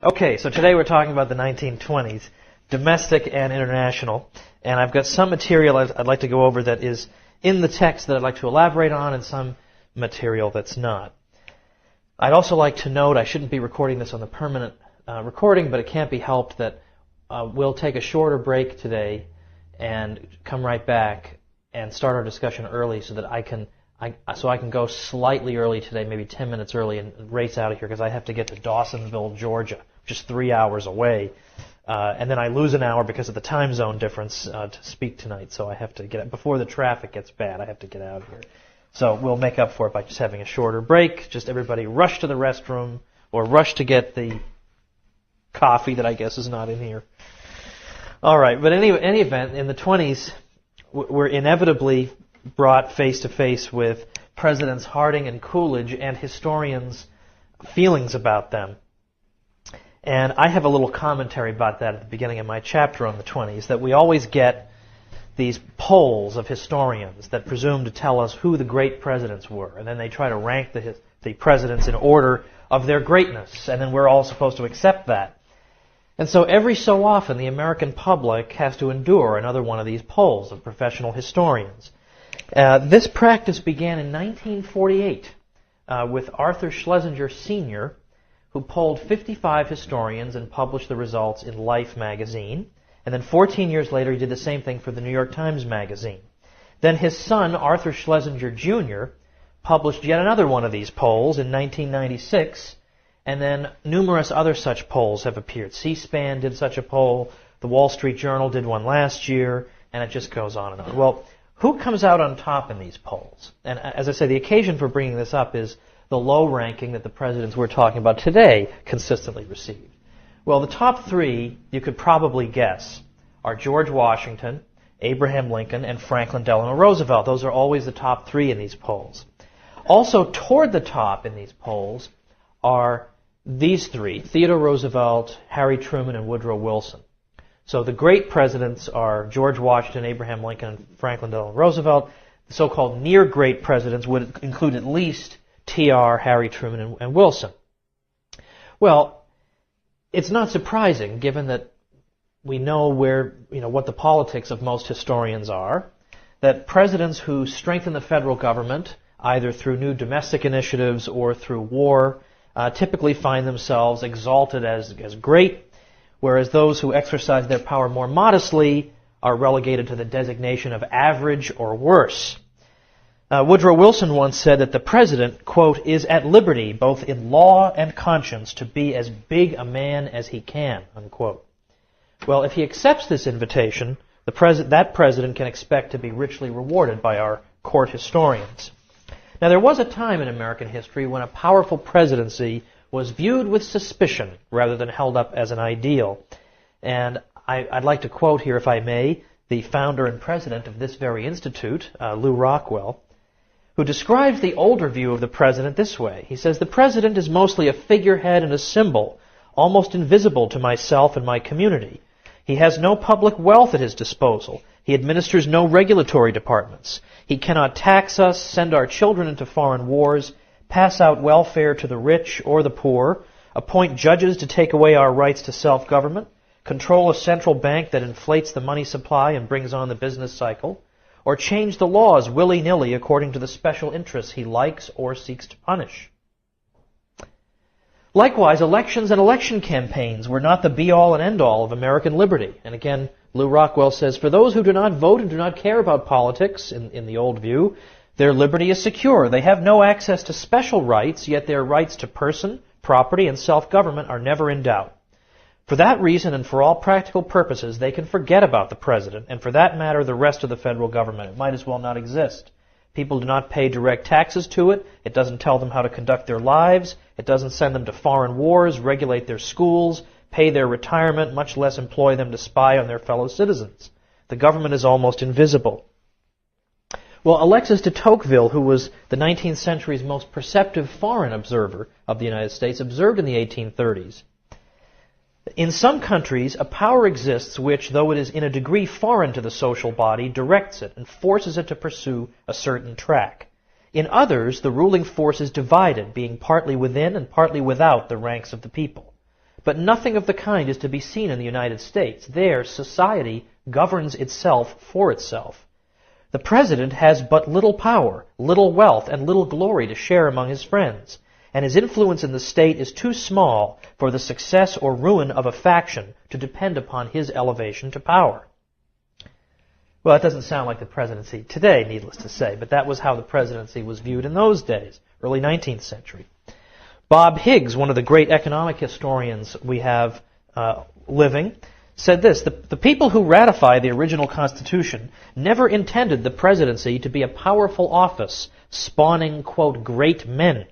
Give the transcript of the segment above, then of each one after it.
Okay, so today we're talking about the 1920s, domestic and international, and I've got some material I'd like to go over that is in the text that I'd like to elaborate on and some material that's not. I'd also like to note, I shouldn't be recording this on the permanent recording, but it can't be helped that we'll take a shorter break today and come right back and start our discussion early so that I can go slightly early today, maybe 10 minutes early, and race out of here because I have to get to Dawsonville, Georgia, which is 3 hours away. And then I lose an hour because of the time zone difference to speak tonight, so I have to get before the traffic gets bad. I have to get out of here. So we'll make up for it by just having a shorter break. Just everybody rush to the restroom or rush to get the coffee that I guess is not in here. All right, but in any event, in the 20s, we're inevitably brought face to face with Presidents Harding and Coolidge and historians' feelings about them. And I have a little commentary about that at the beginning of my chapter on the 20s, that we always get these polls of historians that presume to tell us who the great presidents were, and then they try to rank the presidents in order of their greatness, and then we're all supposed to accept that. And so every so often the American public has to endure another one of these polls of professional historians. This practice began in 1948 with Arthur Schlesinger Sr., who polled 55 historians and published the results in Life magazine. And then 14 years later, he did the same thing for the New York Times magazine. Then his son, Arthur Schlesinger Jr., published yet another one of these polls in 1996, and then numerous other such polls have appeared. C-SPAN did such a poll, the Wall Street Journal did one last year, and it just goes on and on. Well, who comes out on top in these polls? And as I say, the occasion for bringing this up is the low ranking that the presidents we're talking about today consistently received. Well, the top three, you could probably guess, are George Washington, Abraham Lincoln, and Franklin Delano Roosevelt. Those are always the top three in these polls. Also, toward the top in these polls are these three, Theodore Roosevelt, Harry Truman, and Woodrow Wilson. So the great presidents are George Washington, Abraham Lincoln, and Franklin Delano Roosevelt. The so-called near-great presidents would include at least TR, Harry Truman, and Wilson. Well, it's not surprising, given that we know what the politics of most historians are, that presidents who strengthen the federal government, either through new domestic initiatives or through war, typically find themselves exalted as great, whereas those who exercise their power more modestly are relegated to the designation of average or worse. Woodrow Wilson once said that the president, quote, is at liberty both in law and conscience to be as big a man as he can, unquote. Well, if he accepts this invitation, that president can expect to be richly rewarded by our court historians. Now, there was a time in American history when a powerful presidency was viewed with suspicion rather than held up as an ideal. And I'd like to quote here, if I may, the founder and president of this very institute, Lew Rockwell, who describes the older view of the president this way. He says, "The president is mostly a figurehead and a symbol, almost invisible to myself and my community. He has no public wealth at his disposal. He administers no regulatory departments. He cannot tax us, send our children into foreign wars, pass out welfare to the rich or the poor, appoint judges to take away our rights to self-government, control a central bank that inflates the money supply and brings on the business cycle, or change the laws willy-nilly according to the special interests he likes or seeks to punish." Likewise, elections and election campaigns were not the be-all and end-all of American liberty. And again, Lew Rockwell says, "For those who do not vote and do not care about politics, in the old view, their liberty is secure. They have no access to special rights, yet their rights to person, property, and self-government are never in doubt. For that reason and for all practical purposes, they can forget about the president, and for that matter, the rest of the federal government. It might as well not exist. People do not pay direct taxes to it. It doesn't tell them how to conduct their lives. It doesn't send them to foreign wars, regulate their schools, pay their retirement, much less employ them to spy on their fellow citizens. The government is almost invisible." Well, Alexis de Tocqueville, who was the 19th century's most perceptive foreign observer of the United States, observed in the 1830s, "In some countries, a power exists which, though it is in a degree foreign to the social body, directs it and forces it to pursue a certain track. In others, the ruling force is divided, being partly within and partly without the ranks of the people. But nothing of the kind is to be seen in the United States. There, society governs itself for itself. The president has but little power, little wealth, and little glory to share among his friends, and his influence in the state is too small for the success or ruin of a faction to depend upon his elevation to power. Well, that doesn't sound like the presidency today, needless to say, but that was how the presidency was viewed in those days, early 19th century. Bob Higgs, one of the great economic historians we have living, said this: the people who ratified the original Constitution never intended the presidency to be a powerful office spawning, quote, great men.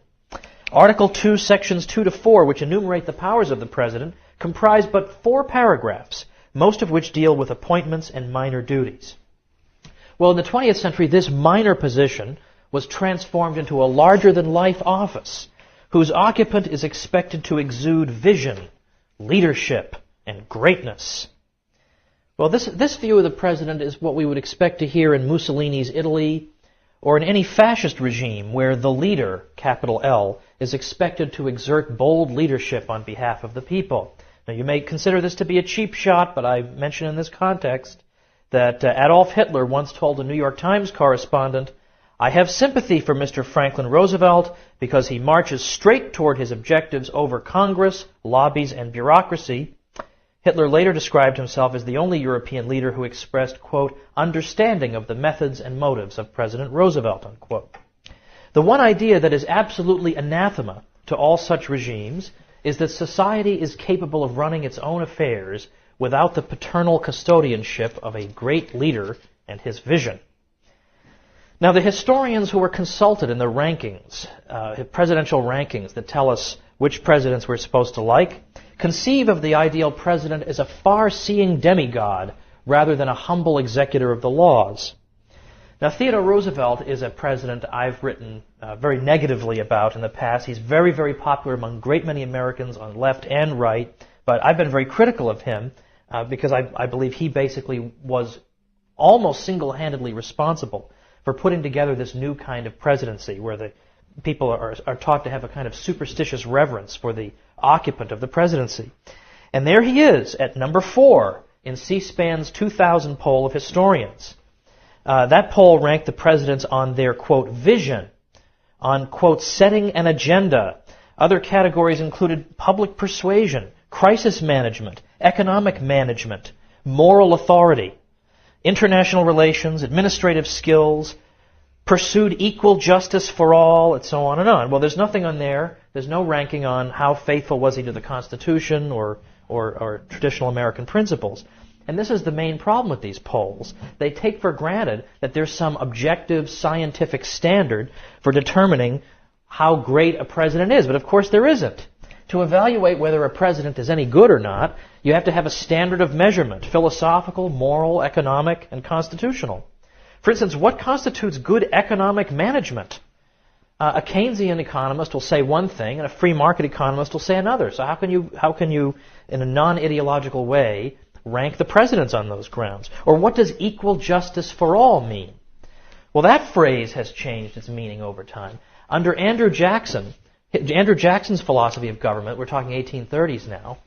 Article 2, Sections 2 to 4, which enumerate the powers of the president, comprise but 4 paragraphs, most of which deal with appointments and minor duties. Well, in the 20th century, this minor position was transformed into a larger-than-life office, whose occupant is expected to exude vision, leadership, and greatness. Well, this view of the president is what we would expect to hear in Mussolini's Italy or in any fascist regime where the leader, capital L, is expected to exert bold leadership on behalf of the people. Now, you may consider this to be a cheap shot, but I mention in this context that Adolf Hitler once told a New York Times correspondent, "I have sympathy for Mr. Franklin Roosevelt because he marches straight toward his objectives over Congress, lobbies, and bureaucracy." Hitler later described himself as the only European leader who expressed, quote, understanding of the methods and motives of President Roosevelt, unquote. The one idea that is absolutely anathema to all such regimes is that society is capable of running its own affairs without the paternal custodianship of a great leader and his vision. Now, the historians who were consulted in the rankings, presidential rankings that tell us which presidents we're supposed to like, conceive of the ideal president as a far-seeing demigod rather than a humble executor of the laws. Now, Theodore Roosevelt is a president I've written very negatively about in the past. He's very, very popular among a great many Americans on left and right, but I've been very critical of him because I believe he basically was almost single-handedly responsible for putting together this new kind of presidency where the people are taught to have a kind of superstitious reverence for the occupant of the presidency. And there he is at number 4 in C-SPAN's 2000 poll of historians. That poll ranked the presidents on their, quote, vision, on, quote, setting an agenda. Other categories included public persuasion, crisis management, economic management, moral authority, international relations, administrative skills, pursued equal justice for all, and so on and on. Well, there's nothing on there. There's no ranking on how faithful was he to the Constitution or traditional American principles. And this is the main problem with these polls. They take for granted that there's some objective scientific standard for determining how great a president is. But of course there isn't. To evaluate whether a president is any good or not, you have to have a standard of measurement, philosophical, moral, economic, and constitutional. For instance, what constitutes good economic management? A Keynesian economist will say one thing, and a free market economist will say another. So how can you, in a non-ideological way, rank the presidents on those grounds? Or what does equal justice for all mean? Well, that phrase has changed its meaning over time. Under Andrew Jackson's philosophy of government, we're talking 1830s now,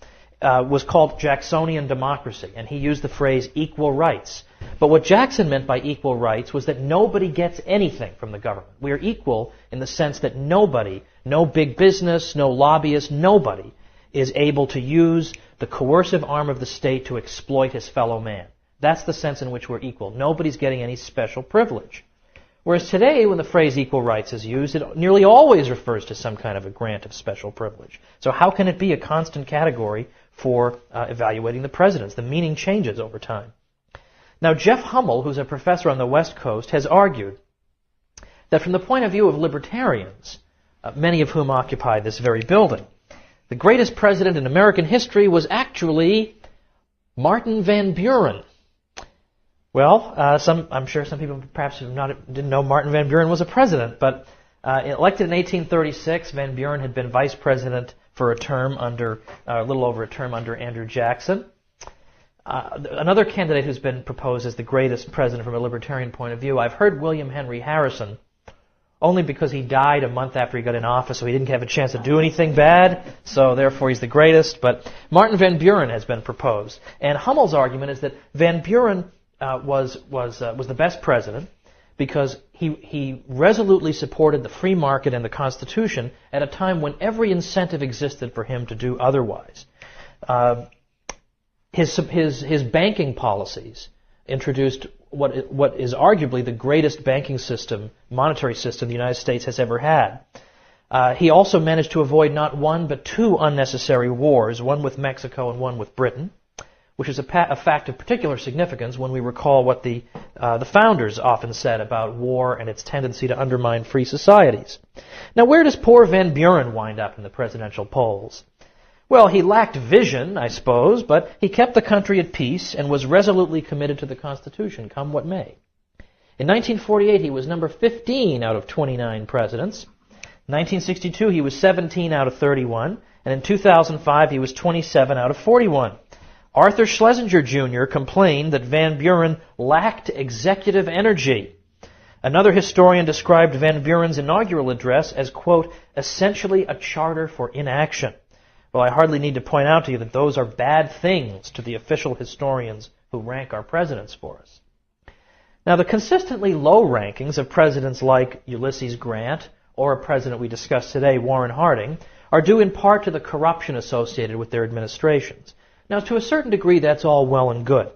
was called Jacksonian democracy, and he used the phrase equal rights. But what Jackson meant by equal rights was that nobody gets anything from the government. We are equal in the sense that nobody, no big business, no lobbyist, nobody is able to use the coercive arm of the state to exploit his fellow man. That's the sense in which we're equal. Nobody's getting any special privilege. Whereas today, when the phrase equal rights is used, it nearly always refers to some kind of a grant of special privilege. So how can it be a constant category for evaluating the presidents? The meaning changes over time. Now, Jeff Hummel, who's a professor on the West Coast, has argued that from the point of view of libertarians, many of whom occupy this very building, the greatest president in American history was actually Martin Van Buren. Well, I'm sure some people perhaps didn't know Martin Van Buren was a president, but elected in 1836, Van Buren had been vice president for a little over a term under Andrew Jackson. Another candidate who's been proposed as the greatest president from a libertarian point of view, I've heard William Henry Harrison only because he died a month after he got in office, so he didn't have a chance to do anything bad, so therefore he's the greatest. But Martin Van Buren has been proposed. And Hummel's argument is that Van Buren was the best president because he resolutely supported the free market and the Constitution at a time when every incentive existed for him to do otherwise. His banking policies introduced what is arguably the greatest banking system, monetary system the United States has ever had. He also managed to avoid not one but two unnecessary wars, one with Mexico and one with Britain, which is a fact of particular significance when we recall what the founders often said about war and its tendency to undermine free societies. Now, where does poor Van Buren wind up in the presidential polls? Well, he lacked vision, I suppose, but he kept the country at peace and was resolutely committed to the Constitution, come what may. In 1948, he was number 15 out of 29 presidents. In 1962, he was 17 out of 31. And in 2005, he was 27 out of 41. Arthur Schlesinger Jr. complained that Van Buren lacked executive energy. Another historian described Van Buren's inaugural address as, quote, essentially a charter for inaction. Well, I hardly need to point out to you that those are bad things to the official historians who rank our presidents for us. Now, the consistently low rankings of presidents like Ulysses Grant or a president we discussed today, Warren Harding, are due in part to the corruption associated with their administrations. Now, to a certain degree, that's all well and good.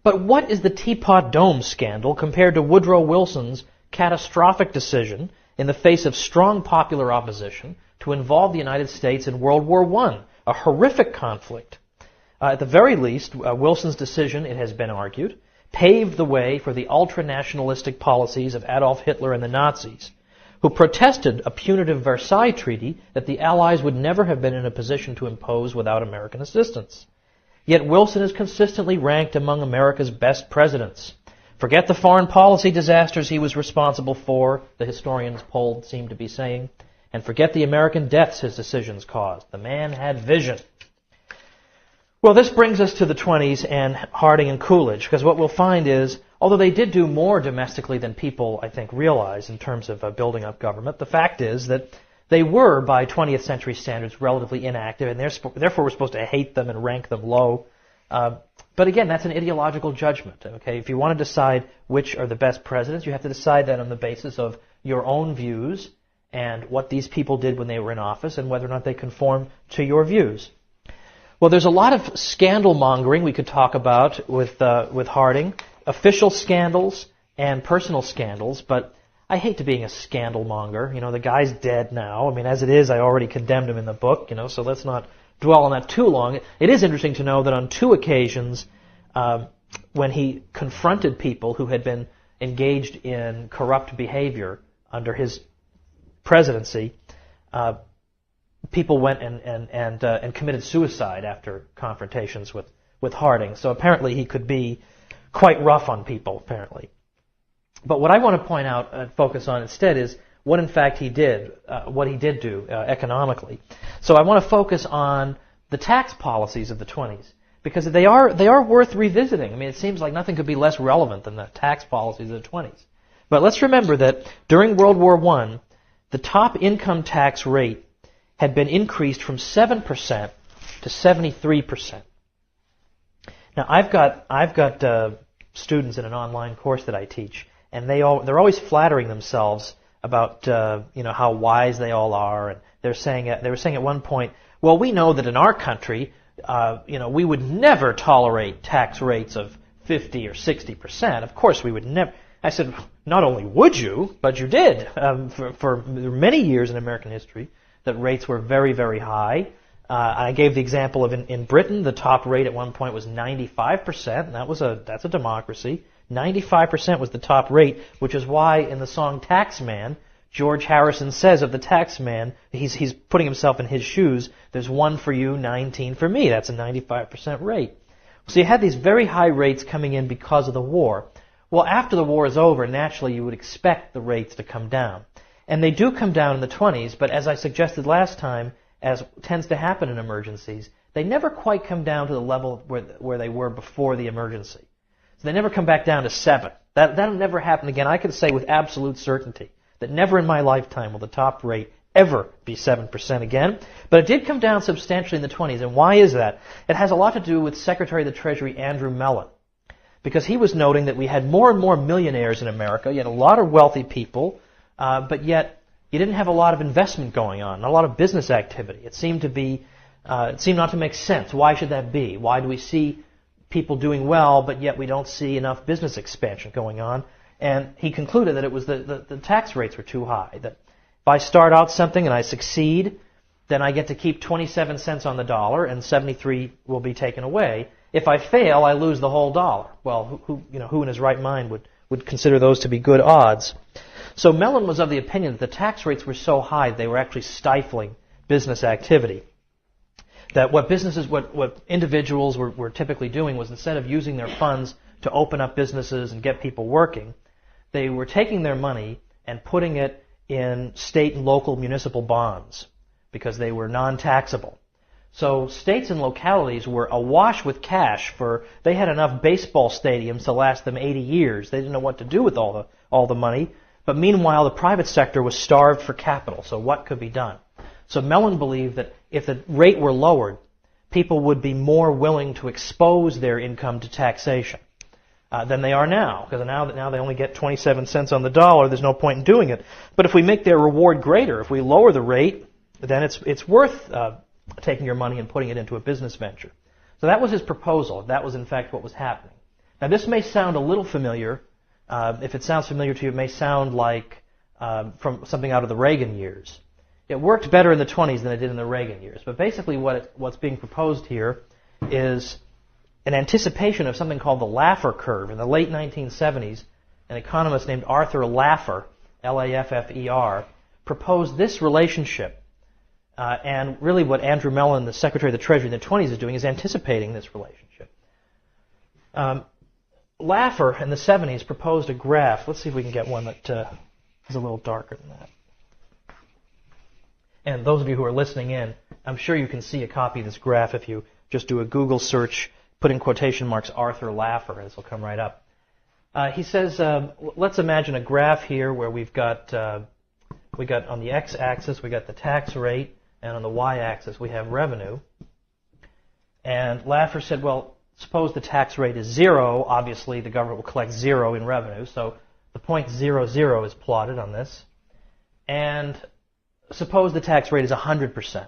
But what is the Teapot Dome scandal compared to Woodrow Wilson's catastrophic decision in the face of strong popular opposition to involve the United States in World War I, a horrific conflict? At the very least, Wilson's decision, it has been argued, paved the way for the ultra-nationalistic policies of Adolf Hitler and the Nazis, who protested a punitive Versailles Treaty that the Allies would never have been in a position to impose without American assistance. Yet Wilson is consistently ranked among America's best presidents. Forget the foreign policy disasters he was responsible for, the historians polled seem to be saying, and forget the American deaths his decisions caused. The man had vision. Well, this brings us to the 20s and Harding and Coolidge, because what we'll find is, although they did do more domestically than people, I think, realize in terms of building up government, the fact is that they were, by 20th century standards, relatively inactive, and therefore we're supposed to hate them and rank them low. But again, that's an ideological judgment. Okay, if you want to decide which are the best presidents, you have to decide that on the basis of your own views and what these people did when they were in office and whether or not they conform to your views. Well, there's a lot of scandal mongering we could talk about with Harding, official scandals and personal scandals, but I hate to being a scandal monger. You know, the guy's dead now. I mean, as it is, I already condemned him in the book, so let's not dwell on that too long. It is interesting to know that on two occasions, when he confronted people who had been engaged in corrupt behavior under his presidency, people went and committed suicide after confrontations with Harding. So apparently he could be quite rough on people, apparently. But what I want to point out and focus on instead is what in fact he did, what he did do economically. So I want to focus on the tax policies of the 20s, because they are worth revisiting. I mean, it seems like nothing could be less relevant than the tax policies of the 20s. But let's remember that during World War I, the top income tax rate had been increased from 7% to 73%. Now, I've got students in an online course that I teach, and they're always flattering themselves about how wise they all are, and they were saying at one point, well, we know that in our country, we would never tolerate tax rates of 50 or 60%. Of course, we would never. I said, not only would you, but you did. For many years in American history, that rates were very, very high. I gave the example of in Britain, the top rate at one point was 95%, and that's a democracy. 95% was the top rate, which is why in the song Taxman, George Harrison says of the taxman, he's putting himself in his shoes, there's 1 for you, 19 for me. That's a 95% rate. So you had these very high rates coming in because of the war. Well, after the war is over, naturally you would expect the rates to come down. And they do come down in the 20s, but as I suggested last time, as tends to happen in emergencies, they never quite come down to the level where they were before the emergency. So they never come back down to 7. That'll never happen again. I can say with absolute certainty that never in my lifetime will the top rate ever be 7% again. But it did come down substantially in the 20s. And why is that? It has a lot to do with Secretary of the Treasury Andrew Mellon. Because he was noting that we had more and more millionaires in America. You had a lot of wealthy people, but yet you didn't have a lot of investment going on, not a lot of business activity. It seemed not to make sense. Why should that be? Why do we see people doing well, but yet we don't see enough business expansion going on? And he concluded that it was the tax rates were too high. That if I start out something and I succeed, then I get to keep 27 cents on the dollar, and 73 will be taken away. If I fail, I lose the whole dollar. Well, who in his right mind would consider those to be good odds? So Mellon was of the opinion that the tax rates were so high they were actually stifling business activity. That what individuals were typically doing was, instead of using their funds to open up businesses and get people working, they were taking their money and putting it in state and local municipal bonds because they were non-taxable. So states and localities were awash with cash they had enough baseball stadiums to last them 80 years. They didn't know what to do with all the money. But meanwhile, the private sector was starved for capital. So what could be done? So Mellon believed that if the rate were lowered, people would be more willing to expose their income to taxation than they are now. Because now they only get 27 cents on the dollar. There's no point in doing it. But if we make their reward greater, if we lower the rate, then it's worth taking your money and putting it into a business venture. So that was his proposal. That was, in fact, what was happening. Now, this may sound a little familiar. If it sounds familiar to you, it may sound like from something out of the Reagan years. It worked better in the 20s than it did in the Reagan years. But basically what's being proposed here is an anticipation of something called the Laffer curve. In the late 1970s, an economist named Arthur Laffer, L-A-F-F-E-R, proposed this relationship. And really what Andrew Mellon, the Secretary of the Treasury in the 20s, is doing is anticipating this relationship. Laffer in the 70s proposed a graph. Let's see if we can get one that is a little darker than that. And those of you who are listening in, I'm sure you can see a copy of this graph if you just do a Google search, put in quotation marks Arthur Laffer, and this will come right up. He says, let's imagine a graph here where we've got on the x-axis, we got the tax rate, and on the y-axis we have revenue. And Laffer said, well, suppose the tax rate is 0. Obviously, the government will collect 0 in revenue. So the point 0, 0 is plotted on this. And suppose the tax rate is 100%.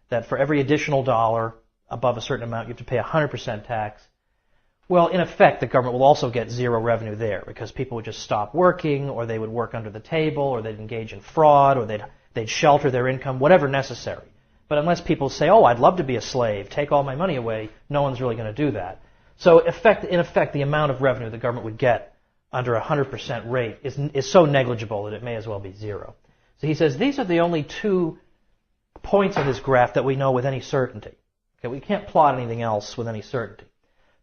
That for every additional dollar above a certain amount, you have to pay 100% tax. Well, in effect, the government will also get 0 revenue there because people would just stop working, or they would work under the table, or they'd engage in fraud, or they'd shelter their income, whatever necessary. But unless people say, oh, I'd love to be a slave, take all my money away, no one's really going to do that. So in effect, the amount of revenue the government would get under 100% rate is so negligible that it may as well be 0. So he says these are the only 2 points on this graph that we know with any certainty. Okay, we can't plot anything else with any certainty.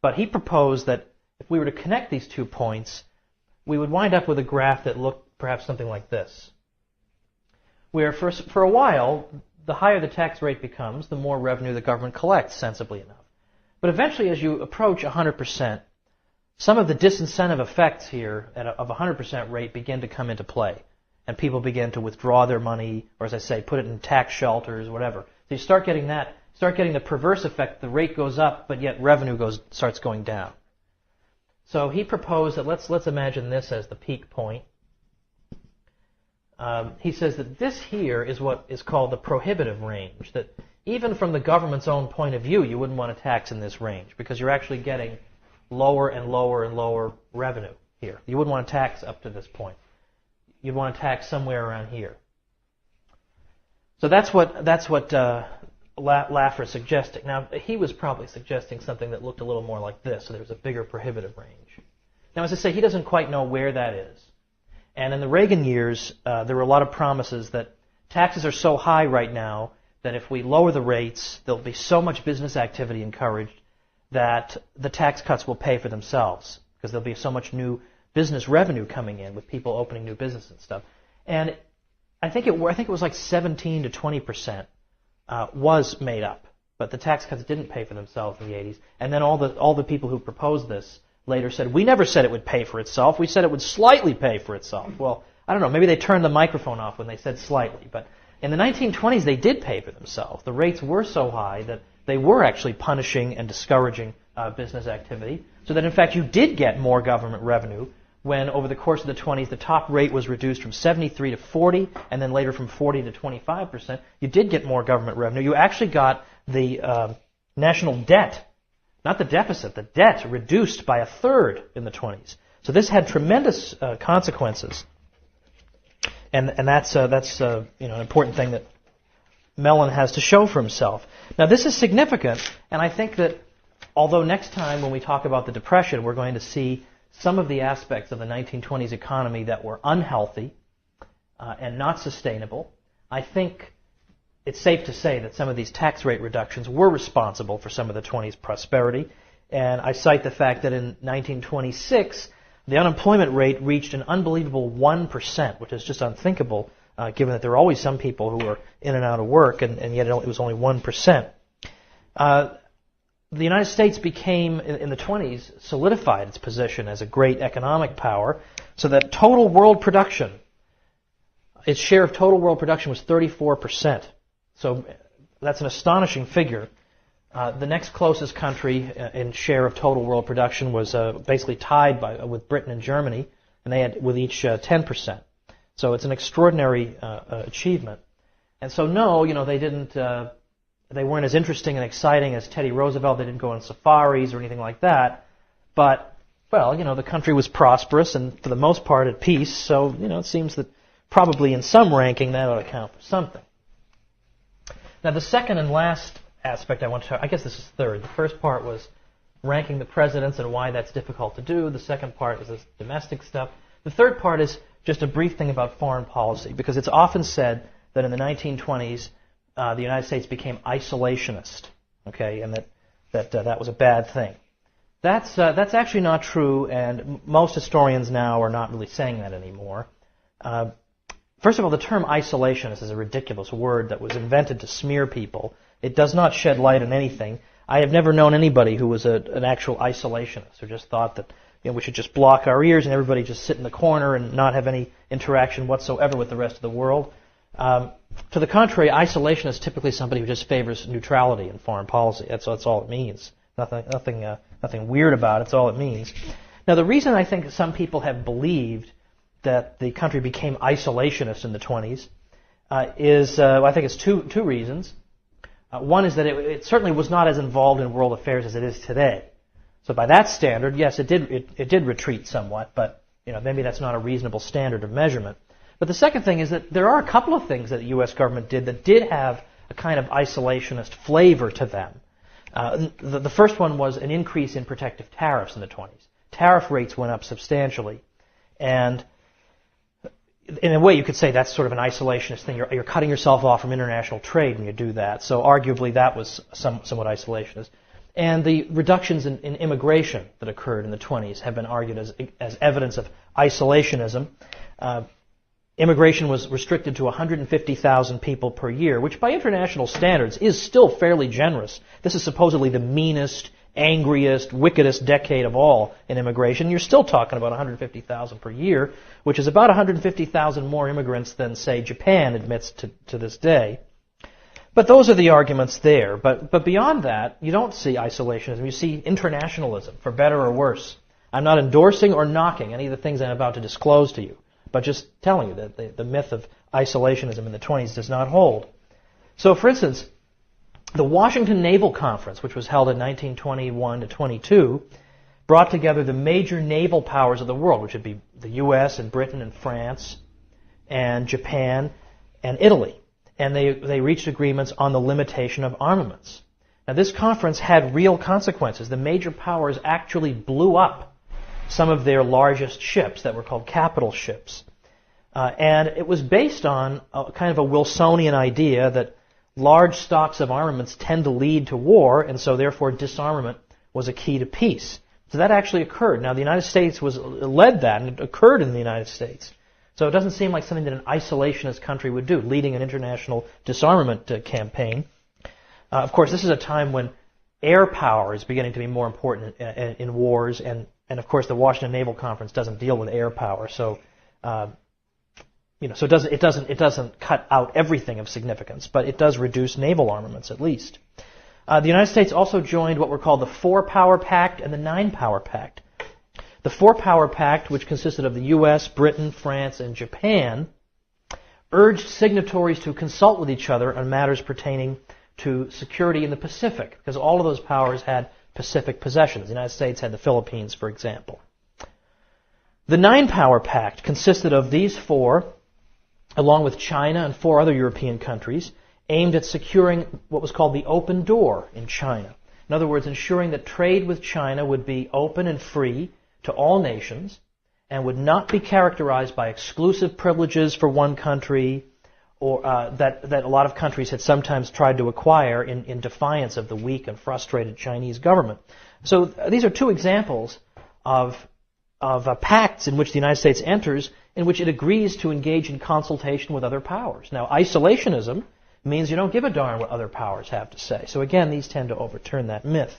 But he proposed that if we were to connect these 2 points, we would wind up with a graph that looked perhaps something like this. Where for a while, the higher the tax rate becomes, the more revenue the government collects, sensibly enough. But eventually, as you approach 100%, some of the disincentive effects here of 100% rate begin to come into play. And people begin to withdraw their money, or as I say, put it in tax shelters, whatever. So you start getting the perverse effect. The rate goes up, but yet revenue starts going down. So he proposed that let's imagine this as the peak point. He says that this here is what is called the prohibitive range. That even from the government's own point of view, you wouldn't want to tax in this range because you're actually getting lower and lower and lower revenue here. You wouldn't want to tax up to this point. You'd want to tax somewhere around here. So that's what Laffer is suggesting. Now, he was probably suggesting something that looked a little more like this, so there was a bigger prohibitive range. Now, as I say, he doesn't quite know where that is. And in the Reagan years, there were a lot of promises that taxes are so high right now that if we lower the rates, there'll be so much business activity encouraged that the tax cuts will pay for themselves because there'll be so much new business revenue coming in with people opening new business and stuff. And I think it was like 17 to 20% was made up, but the tax cuts didn't pay for themselves in the 80s. And then all the people who proposed this later said, we never said it would pay for itself. We said it would slightly pay for itself. Well, I don't know, maybe they turned the microphone off when they said slightly, but in the 1920s they did pay for themselves. The rates were so high that they were actually punishing and discouraging business activity, so that in fact you did get more government revenue when over the course of the 20s the top rate was reduced from 73 to 40 and then later from 40 to 25%. You did get more government revenue. You actually got the national debt, not the deficit, the debt reduced by a third in the 20s. So this had tremendous consequences. And that's an important thing that Mellon has to show for himself. Now this is significant, and I think that although next time when we talk about the Depression, we're going to see some of the aspects of the 1920s economy that were unhealthy and not sustainable, I think it's safe to say that some of these tax rate reductions were responsible for some of the 20s prosperity. And I cite the fact that in 1926, the unemployment rate reached an unbelievable 1%, which is just unthinkable, given that there are always some people who are in and out of work, and yet it was only 1%. The United States became, in the 20s, solidified its position as a great economic power, so that total world production, its share of total world production was 34%. So that's an astonishing figure. The next closest country in share of total world production was basically tied with Britain and Germany, and they had with each 10%. So it's an extraordinary achievement. And so no, they didn't. They weren't as interesting and exciting as Teddy Roosevelt. They didn't go on safaris or anything like that. But well, the country was prosperous and for the most part at peace. So it seems that probably in some ranking that ought to count for something. Now the second and last aspect I want to talk, I guess this is third. The first part was ranking the presidents and why that's difficult to do. The second part is this domestic stuff. The third part is just a brief thing about foreign policy, because it's often said that in the 1920s the United States became isolationist, okay, and that was a bad thing. That's actually not true, and most historians now are not really saying that anymore. First of all, the term isolationist is a ridiculous word that was invented to smear people. It does not shed light on anything. I have never known anybody who was an actual isolationist who just thought that we should just block our ears and everybody just sit in the corner and not have any interaction whatsoever with the rest of the world. To the contrary, isolation is typically somebody who just favors neutrality in foreign policy. That's all it means. Nothing weird about it. That's all it means. Now, the reason I think some people have believed that the country became isolationist in the 20s is, I think it's two reasons. One is that it certainly was not as involved in world affairs as it is today. So by that standard, yes, it did retreat somewhat, but maybe that's not a reasonable standard of measurement. But the second thing is that there are a couple of things that the U.S. government did that did have a kind of isolationist flavor to them. The first one was an increase in protective tariffs in the 20s. Tariff rates went up substantially, and in a way you could say that's sort of an isolationist thing. You're cutting yourself off from international trade when you do that. So arguably that was somewhat isolationist. And the reductions in immigration that occurred in the 20s have been argued as evidence of isolationism. Immigration was restricted to 150,000 people per year, which by international standards is still fairly generous. This is supposedly the meanest, angriest, wickedest decade of all in immigration. You're still talking about 150,000 per year, which is about 150,000 more immigrants than, say, Japan admits to this day. But those are the arguments there. But beyond that, you don't see isolationism. You see internationalism, for better or worse. I'm not endorsing or knocking any of the things I'm about to disclose to you, but just telling you that the myth of isolationism in the 20s does not hold. So, for instance, the Washington Naval Conference, which was held in 1921 to 22, brought together the major naval powers of the world, which would be the U.S. and Britain and France and Japan and Italy. And they reached agreements on the limitation of armaments. Now, this conference had real consequences. The major powers actually blew up some of their largest ships that were called capital ships. And it was based on a kind of a Wilsonian idea that large stocks of armaments tend to lead to war, and so therefore disarmament was a key to peace. So that actually occurred. Now, the United States led that, and it occurred in the United States. So it doesn't seem like something that an isolationist country would do, leading an international disarmament campaign. Of course, this is a time when air power is beginning to be more important in wars, and of course the Washington Naval Conference doesn't deal with air power. So So it doesn't cut out everything of significance, but it does reduce naval armaments at least. The United States also joined what were called the Four-Power Pact and the Nine-Power Pact. The Four-Power Pact, which consisted of the U.S., Britain, France, and Japan, urged signatories to consult with each other on matters pertaining to security in the Pacific, because all of those powers had Pacific possessions. The United States had the Philippines, for example. The Nine-Power Pact consisted of these four, along with China and four other European countries, aimed at securing what was called the open door in China. In other words, ensuring that trade with China would be open and free to all nations and would not be characterized by exclusive privileges for one country or that a lot of countries had sometimes tried to acquire in defiance of the weak and frustrated Chinese government. So these are two examples of pacts in which the United States enters, in which it agrees to engage in consultation with other powers. Now, isolationism means you don't give a darn what other powers have to say. So again, these tend to overturn that myth.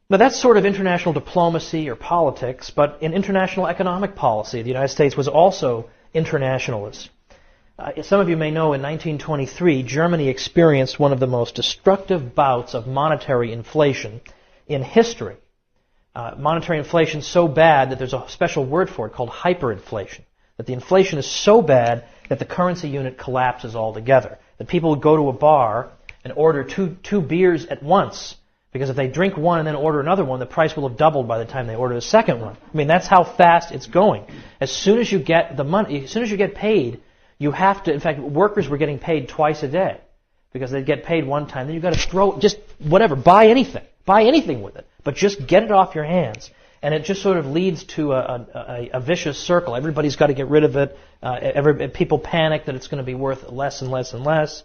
Now, that's sort of international diplomacy or politics, but in international economic policy, the United States was also internationalist. Some of you may know in 1923, Germany experienced one of the most destructive bouts of monetary inflation in history. Monetary inflation so bad that there's a special word for it called hyperinflation. That the inflation is so bad that the currency unit collapses altogether. That people would go to a bar and order two beers at once, because if they drink one and then order another one, the price will have doubled by the time they order the second one. I mean, that's how fast it's going. As soon as you get the money, as soon as you get paid, you have to, in fact, workers were getting paid twice a day, because they'd get paid one time, then you've got to throw, just whatever, buy anything with it, but just get it off your hands. And it just sort of leads to a vicious circle. Everybody's got to get rid of it. People panic that it's going to be worth less and less and less.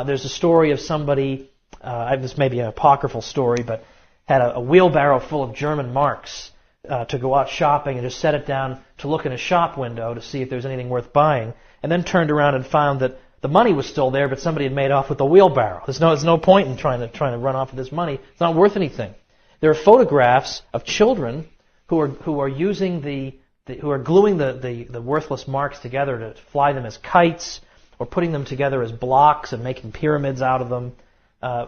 There's a story of somebody, this may be an apocryphal story, but had a wheelbarrow full of German marks to go out shopping and just set it down to look in a shop window to see if there's anything worth buying, and then turned around and found that the money was still there, but somebody had made off with the wheelbarrow. There's no point in trying to run off with this money. It's not worth anything. There are photographs of children who are using who are gluing the worthless marks together to fly them as kites, or putting them together as blocks and making pyramids out of them.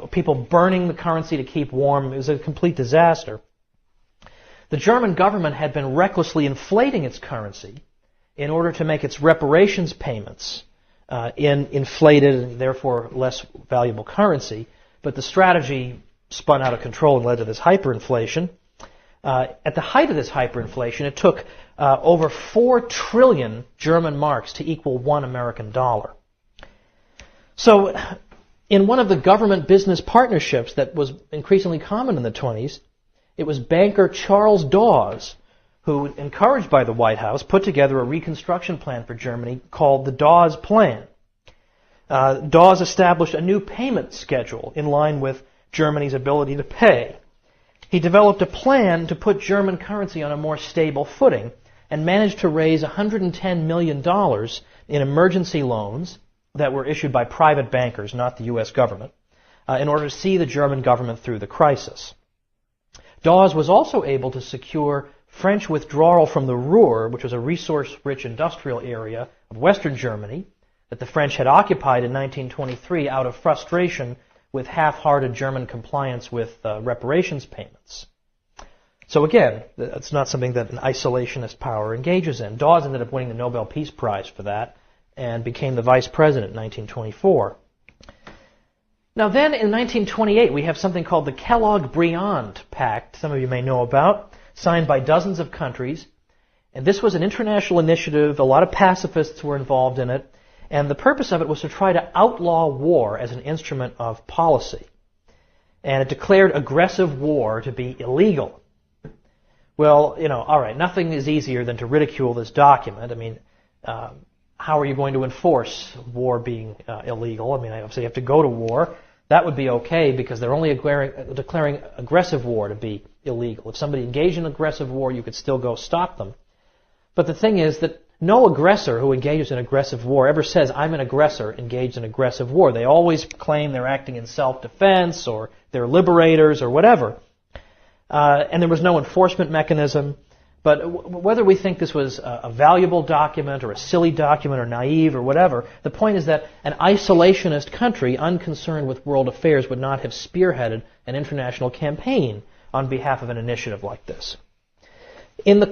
People burning the currency to keep warm. It was a complete disaster. The German government had been recklessly inflating its currency in order to make its reparations payments in inflated and therefore less valuable currency, but the strategy spun out of control and led to this hyperinflation. At the height of this hyperinflation, it took over 4 trillion German marks to equal $1 American dollar. So, in one of the government business partnerships that was increasingly common in the 20s, it was banker Charles Dawes who, encouraged by the White House, put together a reconstruction plan for Germany called the Dawes Plan. Dawes established a new payment schedule in line with Germany's ability to pay. He developed a plan to put German currency on a more stable footing and managed to raise $110 million in emergency loans that were issued by private bankers, not the U.S. government, in order to see the German government through the crisis. Dawes was also able to secure French withdrawal from the Ruhr, which was a resource-rich industrial area of Western Germany that the French had occupied in 1923 out of frustration with half-hearted German compliance with reparations payments. So again, that's not something that an isolationist power engages in. Dawes ended up winning the Nobel Peace Prize for that and became the vice president in 1924. Now then, in 1928, we have something called the Kellogg-Briand Pact, some of you may know about, signed by dozens of countries. And this was an international initiative. A lot of pacifists were involved in it. And the purpose of it was to try to outlaw war as an instrument of policy. And it declared aggressive war to be illegal. Well, all right, nothing is easier than to ridicule this document. I mean, how are you going to enforce war being illegal? I mean, obviously you have to go to war. That would be okay because they're only declaring aggressive war to be illegal. If somebody engaged in aggressive war, you could still go stop them. But the thing is that no aggressor who engages in aggressive war ever says, I'm an aggressor engaged in aggressive war. They always claim they're acting in self-defense or they're liberators or whatever. And there was no enforcement mechanism. But whether we think this was a valuable document or a silly document or naive or whatever, the point is that an isolationist country unconcerned with world affairs would not have spearheaded an international campaign on behalf of an initiative like this. In the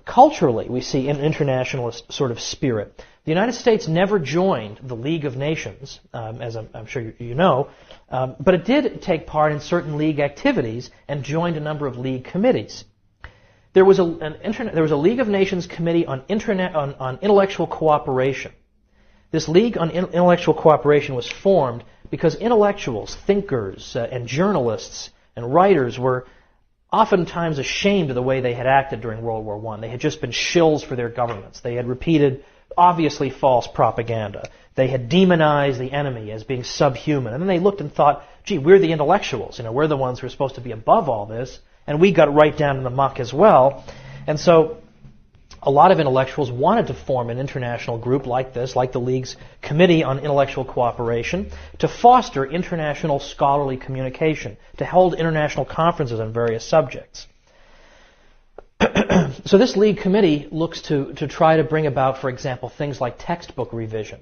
culturally, we see an internationalist sort of spirit. The United States never joined the League of Nations, as I'm sure you know, but it did take part in certain League activities and joined a number of League committees. There was a League of Nations committee on intellectual cooperation. This League on Intellectual Cooperation was formed because intellectuals, thinkers, and journalists and writers were oftentimes ashamed of the way they had acted during World War I. They had just been shills for their governments. They had repeated obviously false propaganda. They had demonized the enemy as being subhuman. And then they looked and thought, gee, we're the intellectuals. We're the ones who are supposed to be above all this. And we got right down in the muck as well. And so a lot of intellectuals wanted to form an international group like this, like the League's Committee on Intellectual Cooperation, to foster international scholarly communication, to hold international conferences on various subjects. So this League Committee looks to try to bring about, for example, things like textbook revision.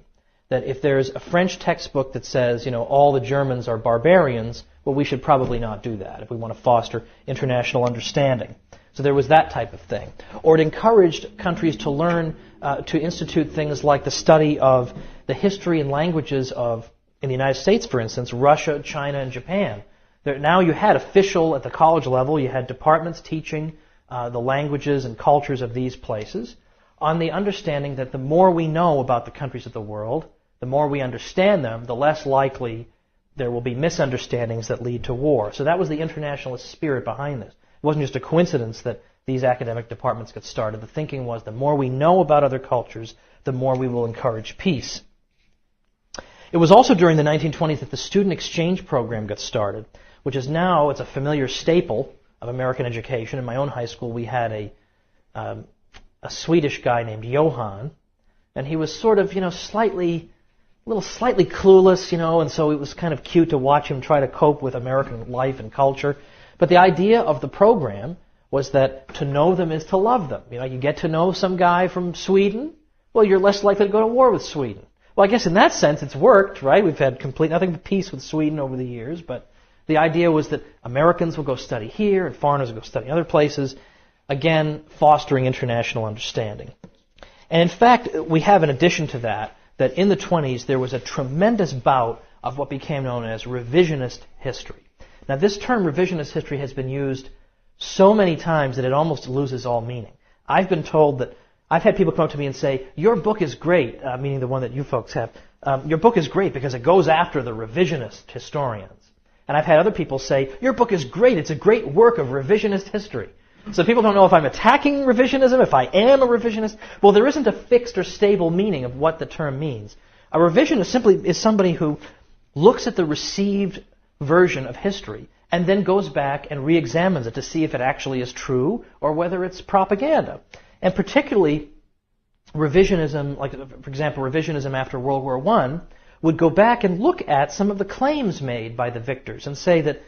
That if there's a French textbook that says, all the Germans are barbarians, well, we should probably not do that if we want to foster international understanding. So there was that type of thing. Or it encouraged countries to learn, to institute things like the study of the history and languages of, in the United States, for instance, Russia, China, and Japan. Now you had official, at the college level, you had departments teaching the languages and cultures of these places, on the understanding that the more we know about the countries of the world, the more we understand them, the less likely there will be misunderstandings that lead to war. So that was the internationalist spirit behind this. It wasn't just a coincidence that these academic departments got started. The thinking was the more we know about other cultures, the more we will encourage peace. It was also during the 1920s that the student exchange program got started, which is now, it's a familiar staple of American education. In my own high school, we had a Swedish guy named Johan, and he was sort of, slightly clueless, and so it was kind of cute to watch him try to cope with American life and culture. But the idea of the program was that to know them is to love them. You get to know some guy from Sweden, well, you're less likely to go to war with Sweden. Well, I guess in that sense it's worked, right? We've had nothing but peace with Sweden over the years, but the idea was that Americans will go study here and foreigners will go study other places, again, fostering international understanding. And in fact, we have in addition to that in the 20s there was a tremendous bout of what became known as revisionist history. Now this term revisionist history has been used so many times that it almost loses all meaning. I've been told that, I've had people come up to me and say, your book is great, meaning the one that you folks have, your book is great because it goes after the revisionist historians. And I've had other people say, your book is great, it's a great work of revisionist history. So people don't know if I'm attacking revisionism, if I am a revisionist. Well, there isn't a fixed or stable meaning of what the term means. A revisionist simply is somebody who looks at the received version of history and then goes back and re-examines it to see if it actually is true or whether it's propaganda. And particularly revisionism, like for example revisionism after World War I, would go back and look at some of the claims made by the victors and say that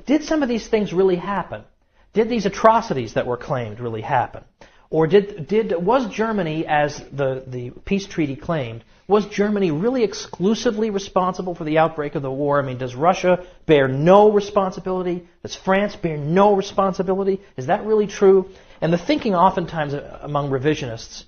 did some of these things really happen? Did these atrocities that were claimed really happen? Or was Germany, as the peace treaty claimed, was Germany really exclusively responsible for the outbreak of the war? Does Russia bear no responsibility? Does France bear no responsibility? Is that really true? And the thinking oftentimes among revisionists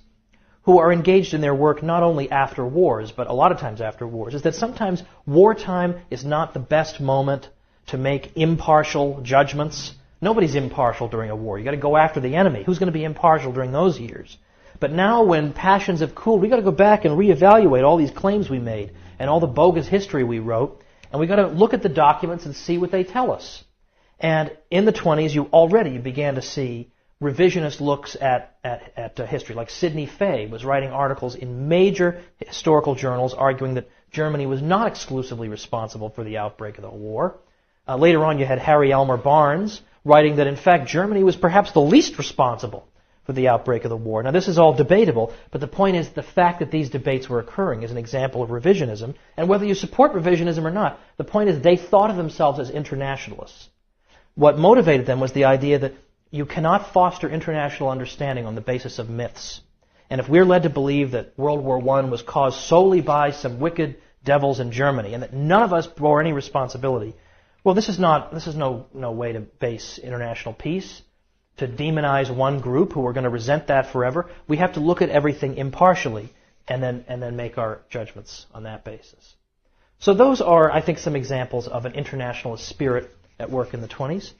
who are engaged in their work not only after wars, but a lot of times after wars, is that sometimes wartime is not the best moment to make impartial judgments. Nobody's impartial during a war. You've got to go after the enemy. Who's going to be impartial during those years? But now when passions have cooled, we've got to go back and reevaluate all these claims we made and all the bogus history we wrote, and we've got to look at the documents and see what they tell us. And in the 20s, you began to see revisionist looks at history. Like Sidney Fay was writing articles in major historical journals arguing that Germany was not exclusively responsible for the outbreak of the war. Later on, you had Harry Elmer Barnes writing that, in fact, Germany was perhaps the least responsible for the outbreak of the war. Now, this is all debatable, but the point is the fact that these debates were occurring is an example of revisionism, and whether you support revisionism or not, the point is they thought of themselves as internationalists. What motivated them was the idea that you cannot foster international understanding on the basis of myths. And if we're led to believe that World War I was caused solely by some devils in Germany, and that none of us bore any responsibility. Well, this is no way to base international peace, to demonize one group who are going to resent that forever. We have to look at everything impartially and then make our judgments on that basis. So those are, I think, some examples of an internationalist spirit at work in the 20s.